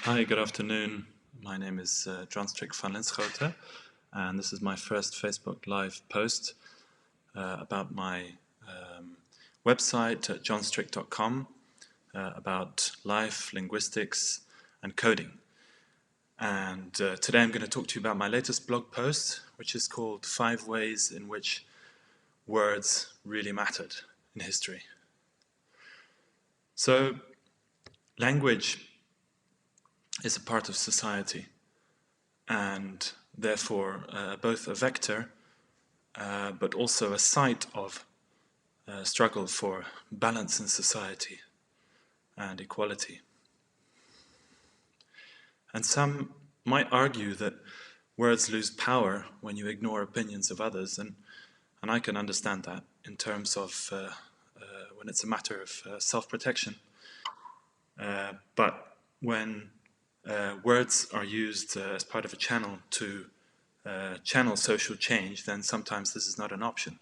Hi, good afternoon. My name is John Strick van Linschoten, and this is my first Facebook Live post about my website at johnstrick.com about life, linguistics, and coding. And today I'm going to talk to you about my latest blog post, which is called 5 Ways in Which Words Really Mattered in History. So, language is a part of society, and therefore both a vector but also a site of struggle for balance in society and equality. And some might argue that words lose power when you ignore opinions of others, and I can understand that in terms of when it's a matter of self-protection. But when words are used as part of a channel to channel social change, then sometimes this is not an option.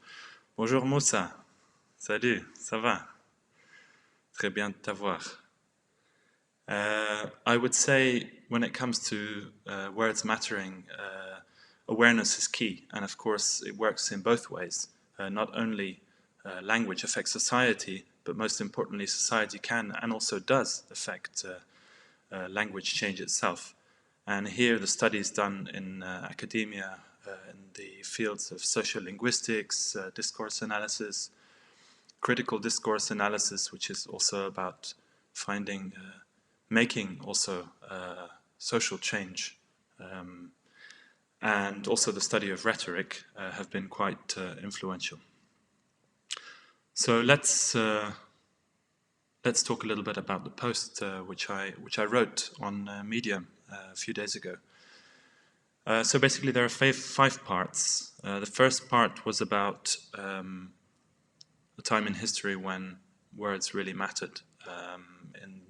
Bonjour Moussa. Salut, ça va? Très bien de t'avoir. I would say when it comes to words mattering, awareness is key. And of course, it works in both ways. Not only language affects society, but most importantly, society can and also does affect language change itself. And here the studies done in academia, in the fields of social linguistics, discourse analysis, critical discourse analysis, which is also about finding, making also social change, and also the study of rhetoric have been quite influential. So let's talk a little bit about the post which I wrote on Medium a few days ago. So basically there are five parts. The first part was about a time in history when words really mattered, in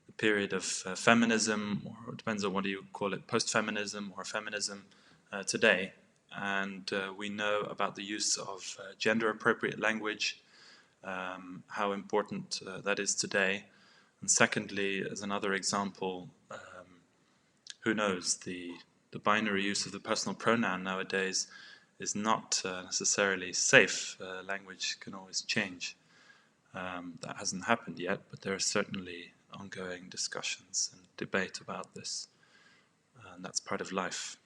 the period of feminism, or it depends on what you call it, post-feminism or feminism today. And we know about the use of gender-appropriate language, how important that is today. And secondly, as another example, who knows, the binary use of the personal pronoun nowadays is not necessarily safe. Language can always change. That hasn't happened yet, but there are certainly ongoing discussions and debate about this, and that's part of life.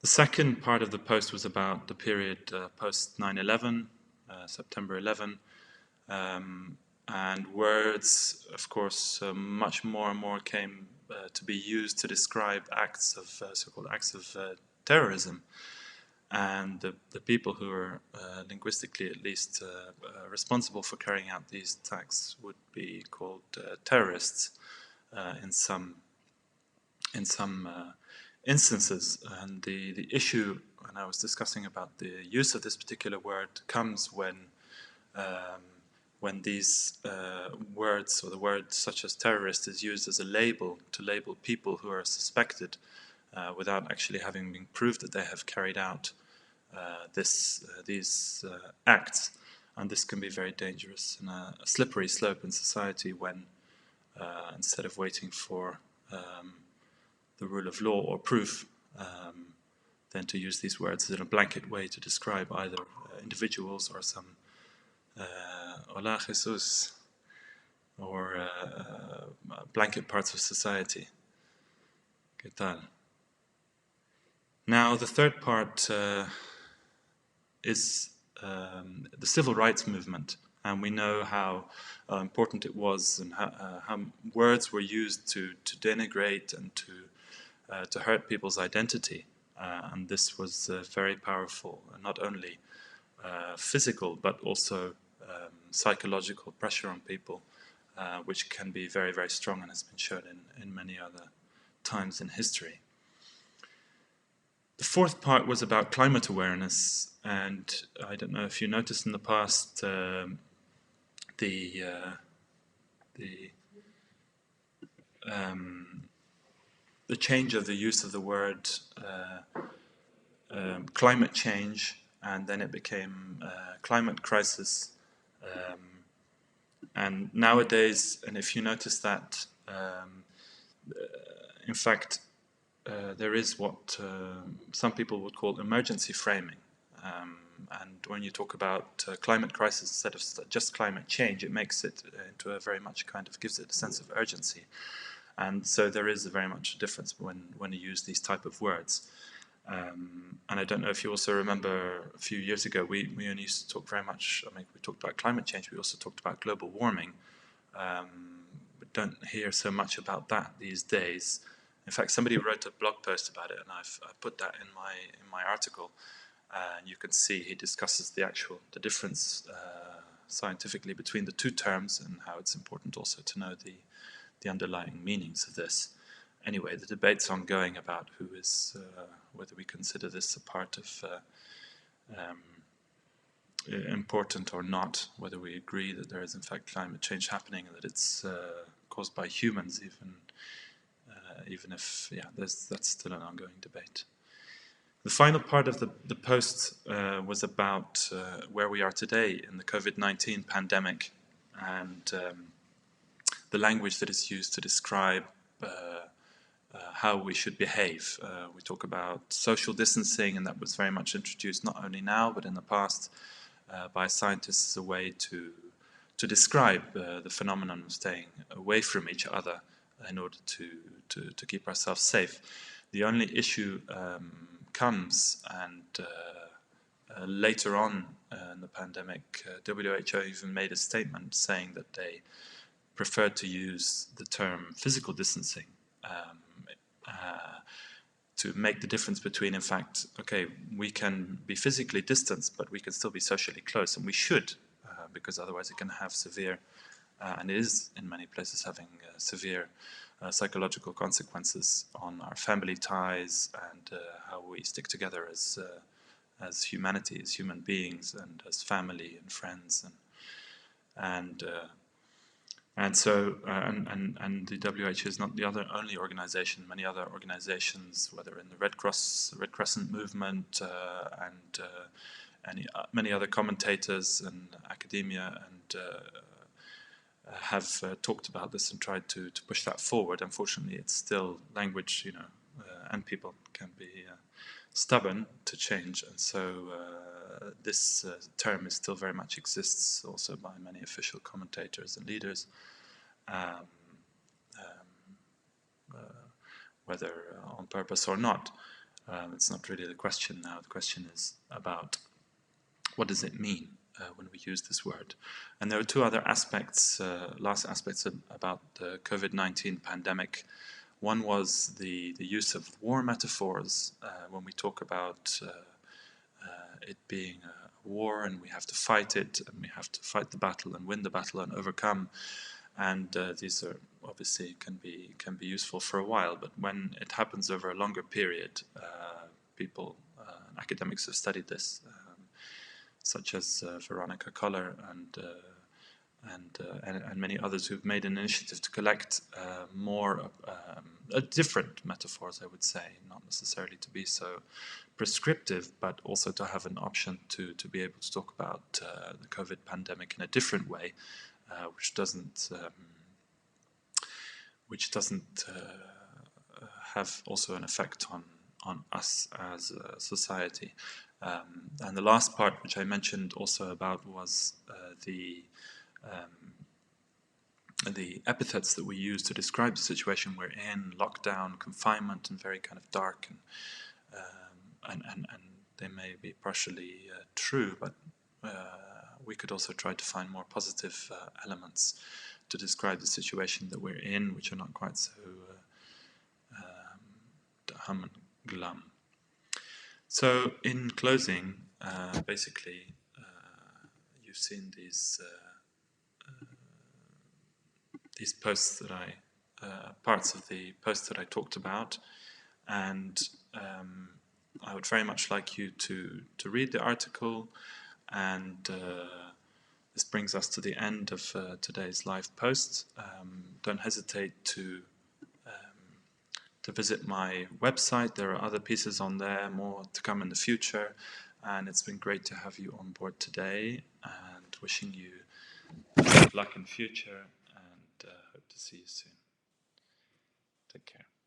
The second part of the post was about the period post 9/11, September 11, and words, of course, much more and more came to be used to describe acts of so-called acts of terrorism. And the people who are linguistically at least responsible for carrying out these attacks would be called terrorists in some instances. And the issue, and I was discussing about the use of this particular word, comes when these words, or the word such as terrorist, is used as a label to label people who are suspected without actually having been proved that they have carried out these acts. And this can be very dangerous and a slippery slope in society when, instead of waiting for the rule of law or proof, then to use these words in a blanket way to describe either individuals or some Hola Jesus, or blanket parts of society. ¿Qué tal? Now, the third part is the civil rights movement, and we know how important it was, and how words were used to denigrate and to hurt people's identity, and this was very powerful, not only physical but also psychological pressure on people, which can be very, very strong and has been shown in many other times in history. The fourth part was about climate awareness, and I don't know if you noticed in the past the change of the use of the word climate change, and then it became climate crisis. And nowadays, and if you notice that in fact, there is what some people would call emergency framing. And when you talk about climate crisis instead of just climate change, it makes it into a very much kind of gives it a sense of urgency. And so there is very much a difference when you use these type of words. And I don't know if you also remember a few years ago, we only used to talk very much, I mean, we talked about climate change, we also talked about global warming. We don't hear so much about that these days. In fact, somebody wrote a blog post about it, and I've put that in my article. And you can see he discusses the difference scientifically between the two terms, and how it's important also to know the underlying meanings of this. Anyway, the debate's ongoing about who is whether we consider this a part of important or not, whether we agree that there is in fact climate change happening and that it's caused by humans, even if that's still an ongoing debate. The final part of the post was about where we are today in the COVID-19 pandemic, and the language that is used to describe how we should behave. We talk about social distancing, and that was very much introduced not only now but in the past by scientists as a way to describe the phenomenon of staying away from each other in order to keep ourselves safe. The only issue comes, and later on in the pandemic, WHO even made a statement saying that they preferred to use the term physical distancing to make the difference between, in fact, okay, we can be physically distanced, but we can still be socially close, and we should, because otherwise it can have severe, and it is in many places having severe psychological consequences on our family ties and how we stick together as humanity, as human beings, and as family and friends, and the WHO is not the only organization. Many other organizations, whether in the Red Crescent movement, and many other commentators and academia, and have talked about this and tried to push that forward. Unfortunately, it's still language, and people can be stubborn to change, and so this term is still very much exists also by many official commentators and leaders, whether on purpose or not. It's not really the question now. The question is about what does it mean when we use this word. And there are two other aspects, last aspects about the COVID-19 pandemic. One was the use of war metaphors when we talk about it being a war, and we have to fight it, and we have to fight the battle and win the battle and overcome. And these are obviously can be useful for a while, but when it happens over a longer period, people, academics have studied this, such as Veronica Koller and many others who've made an initiative to collect more different metaphors, I would say, not necessarily to be so prescriptive, but also to have an option to be able to talk about the COVID pandemic in a different way, which doesn't have also an effect on us as a society. And the last part, which I mentioned also about, was the epithets that we use to describe the situation we're in: lockdown, confinement, and very kind of dark, and they may be partially true, but we could also try to find more positive elements to describe the situation that we're in, which are not quite so hum and glum. So in closing, basically, you've seen these posts that parts of the post that I talked about, and I would very much like you to read the article, and this brings us to the end of today's live post. Don't hesitate to visit my website. There are other pieces on there, more to come in the future, and it's been great to have you on board today, and wishing you good luck in future, and hope to see you soon. Take care.